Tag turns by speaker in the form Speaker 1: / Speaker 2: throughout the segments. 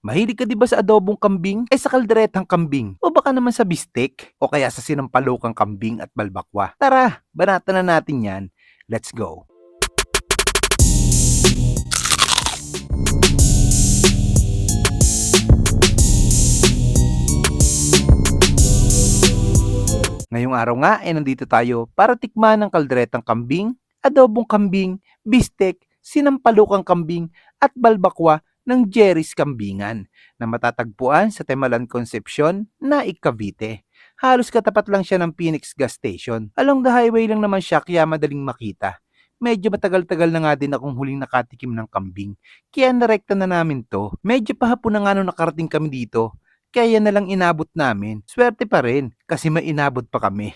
Speaker 1: Mahilig ka 'di ba sa adobong kambing? Sa kalderetang kambing? O baka naman sa bistek? O kaya sa sinampalukang kambing at balbakwa? Tara, banatan na natin 'yan. Let's go. Ngayong araw nga nandito tayo para tikman ang kalderetang kambing, adobong kambing, bistek, sinampalukang kambing at balbakwa ng Jerry's Kambingan na matatagpuan sa Temalan Concepcion, Naik, Cavite. Halos katapat lang siya ng Phoenix Gas Station. Along the highway lang naman siya kaya madaling makita. Medyo matagal-tagal na nga din akong huling nakatikim ng kambing. Kaya narekta na namin to. Medyo pahapon na nga nung nakarating kami dito. Kaya na lang inabot namin. Swerte pa rin kasi may inabot pa kami.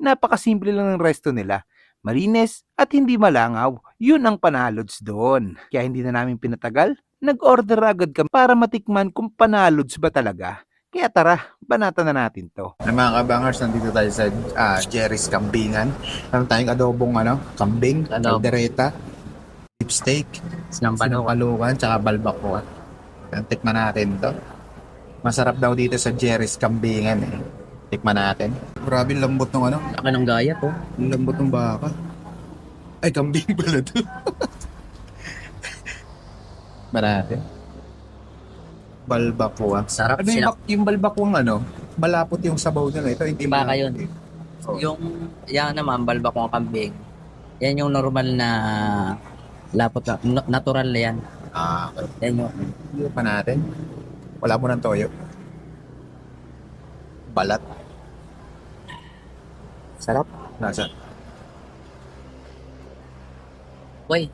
Speaker 1: Napakasimple lang ng resto nila. Malinis at hindi malangaw. Yun ang panalods doon. Kaya hindi na namin pinatagal. Nag-order agad kami para matikman kung panalods ba talaga. Kaya tara, banatan na natin to.
Speaker 2: Mga kabangers, nandito tayo sa Jerry's Kambingan. Meron tayong adobong kambing, kaldereta, beef steak, sinampalukan, tsaka balbacoa. Tikman natin to. Masarap daw dito sa Jerry's Kambingan eh. Tikman natin. Grabe lambot ng
Speaker 3: Laki ng gaya po.
Speaker 2: Ang lambot ng baka. Ay, kambing pala to. Tikman natin. Balbacoa.
Speaker 3: Sarap
Speaker 2: Ano
Speaker 3: sila.
Speaker 2: yung balbacoa malapot yung sabaw nila. Ito hindi
Speaker 3: Baka
Speaker 2: malapot
Speaker 3: yun.
Speaker 2: eh. Oh.
Speaker 3: Yung, yan naman, balbakong kambing. Yan yung normal na lapot na, natural na yan.
Speaker 2: Okay.
Speaker 3: Yan yung,
Speaker 2: Pa natin. Wala mo ng toyo. Balat.
Speaker 3: sarap.
Speaker 2: Nasa.
Speaker 3: Uy,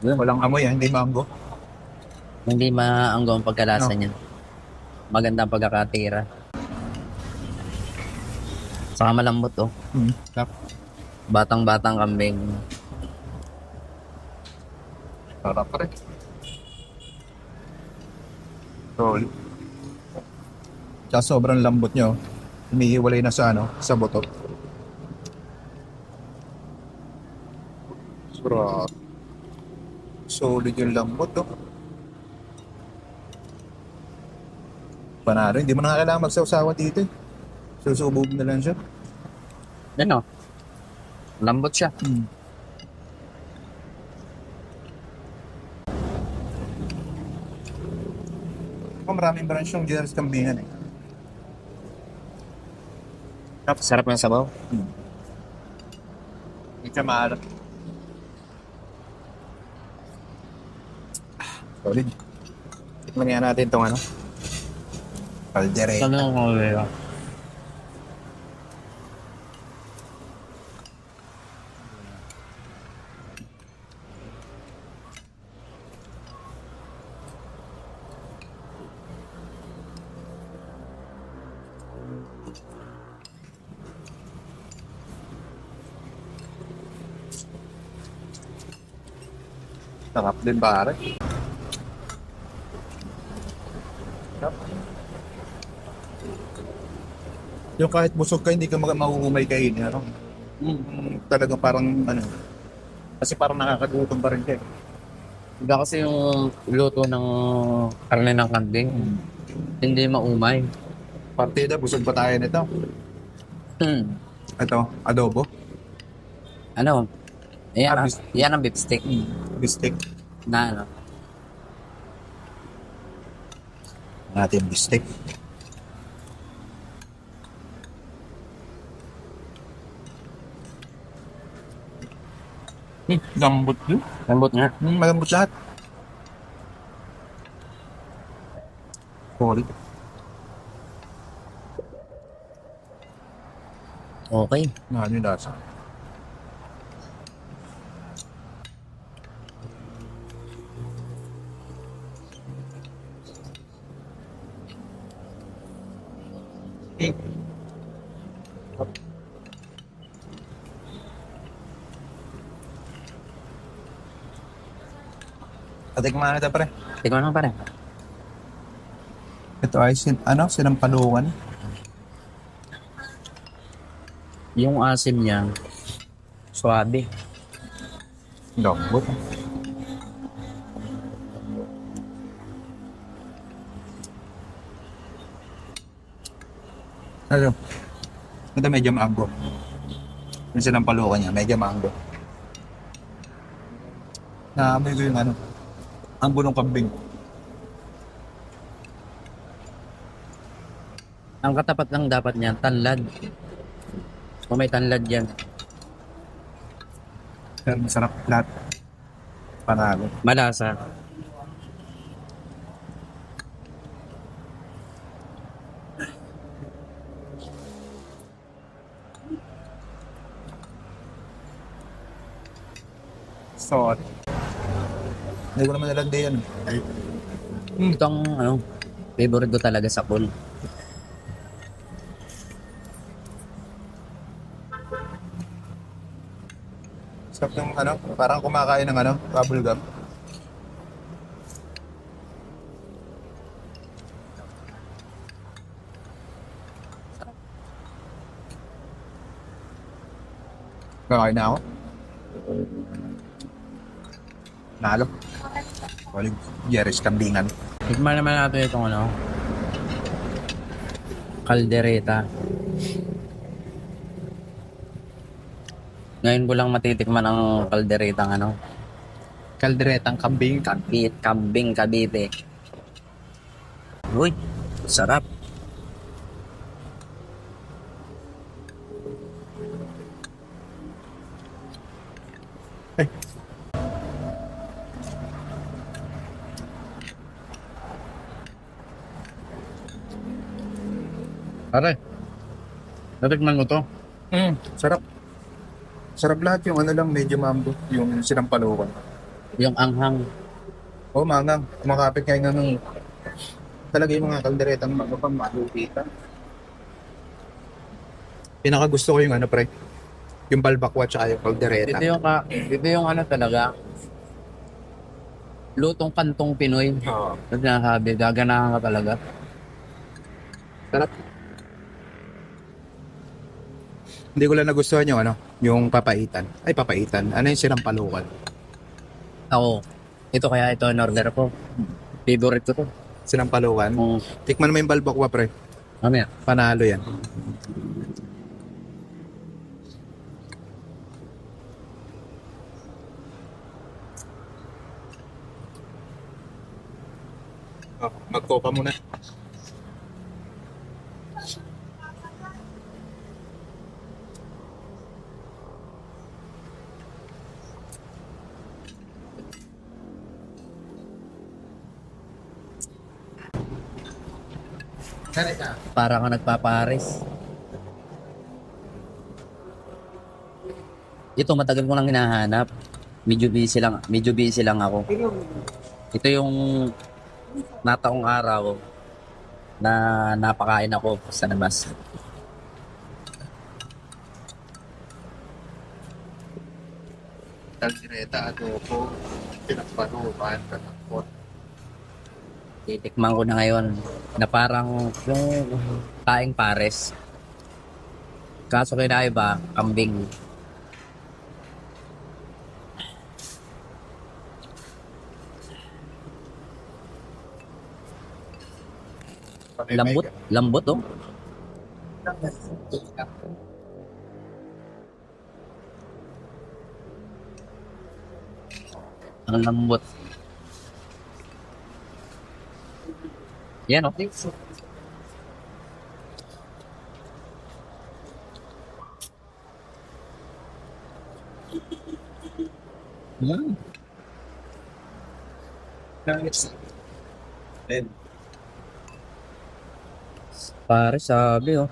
Speaker 2: Walang amoy hindi mango.
Speaker 3: hindi maanggo ang pagkalasa
Speaker 2: No.
Speaker 3: niya. Maganda ang pagkakatira. Saka malambot oh.
Speaker 2: Sarap.
Speaker 3: Batang-batang kambing.
Speaker 2: Sarap pa rin. Roll. Tsaka sobrang lambot nyo. Humihiwalay na sa sa buto. Sarap. Solid yung lambot Panalo, hindi mo na kailangan magsawsawa dito eh. Susubog na lang siya.
Speaker 3: Ano? Lambot siya.
Speaker 2: Maraming branch yung Jerry's Kambingan eh.
Speaker 3: Sarap ng sabaw.
Speaker 2: Hindi siya maalat. Solid. Tikman nga natin itong kaldereta.
Speaker 3: Ano ang kaya?
Speaker 2: Sarap din pare. Yung kahit busog ka, hindi ka mahuhumay kainin. Talagang parang kasi parang nakakagutom pa rin ka eh.
Speaker 3: Iba kasi yung luto ng karne ng kambing. Hindi maumay.
Speaker 2: Partida, busog pa tayo nito. Ito, adobo,
Speaker 3: Ano? Yan,
Speaker 2: bis-
Speaker 3: yan ang beef steak.
Speaker 2: bistek.
Speaker 3: Na ano?
Speaker 2: Natin bistek. Lambot yun.
Speaker 3: Lambot nga.
Speaker 2: Malambot lahat. Solid.
Speaker 3: Okay.
Speaker 2: Ano yung lasa? Tatikman na ito pre.
Speaker 3: Tingnan mo pare.
Speaker 2: Ito ay sinampalukan.
Speaker 3: Yung asim niya, swabe.
Speaker 2: Lambot. Ano? Ito medyo mango. Yung sinampalukan niya, medyo mango. Naamoy ko yung ano, ang bunong kambing.
Speaker 3: Ang katapat lang dapat niyan, tanlad. Kung may tanlad yan,
Speaker 2: Pero masarap lahat. Panalo.
Speaker 3: malasa.
Speaker 2: So, hindi ko naman nalagday yan.
Speaker 3: Ito ang ano, favorite ko talaga sa pool.
Speaker 2: Sarap ng ano, parang kumakain ng ano, bubble gum. Kakain na ako. Nalo. Walig Jerry's kambingan.
Speaker 3: Tikman naman natin itong ano, kaldereta. Ngayon ko lang matitikman ang kalderetang ano,
Speaker 2: Kalderetang kambing.
Speaker 3: kambing Cavite. Uy, sarap.
Speaker 2: Pare, natikman mo to? Sarap. Sarap lahat yung ano lang, medyo mambo. Yung sinampalukan.
Speaker 3: Yung anghang.
Speaker 2: Oo, mangang. Kumakapit kayo ng talaga yung mga kalderetang mga pang malupitan. Pinaka gusto ko yung ano pre, yung balbakwa tsaka yung kaldereta.
Speaker 3: Dito yung ano talaga, lutong kantong Pinoy.
Speaker 2: Oo.
Speaker 3: Ito sinasabi, gaganahan ka talaga.
Speaker 2: Sarap. Hindi ko lang nagustuhan yung ano, yung papaitan. Ay, papaitan. Ano yung sinampalukan?
Speaker 3: Ako, ito in order ko. Favorite ko to.
Speaker 2: Sinampalukan.
Speaker 3: Kung
Speaker 2: Tikman mo yung balbakwa pre.
Speaker 3: mamaya,
Speaker 2: Panalo yan. Oh, mag-coca muna.
Speaker 3: para ka nagpapares. Ito matagal ko lang hinahanap. Medyo busy lang ako. Ito yung nataong araw na napakain ako sa labas.
Speaker 2: Kaldereta, adobo, pinapalukan, katakot.
Speaker 3: Titikman ko na ngayon na parang yung taing pares. Kaso kinaiba, kambing. Lambot oh. Ang lambot. Yan oh. Mm. Pare sabi oh.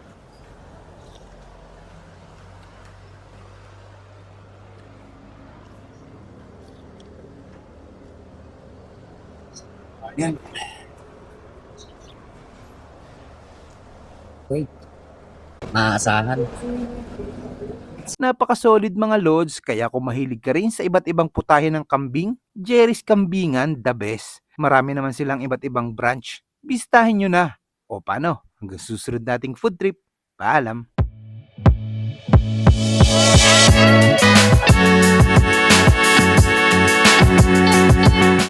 Speaker 2: Yan.
Speaker 3: Wait. Maasahan.
Speaker 1: Napaka-solid mga lods, kaya kung mahilig ka rin sa iba't ibang putahe ng kambing, Jerry's Kambingan, the best. Marami naman silang iba't ibang branch. Bistahin nyo na. O paano? Hanggang susunod nating food trip. Paalam!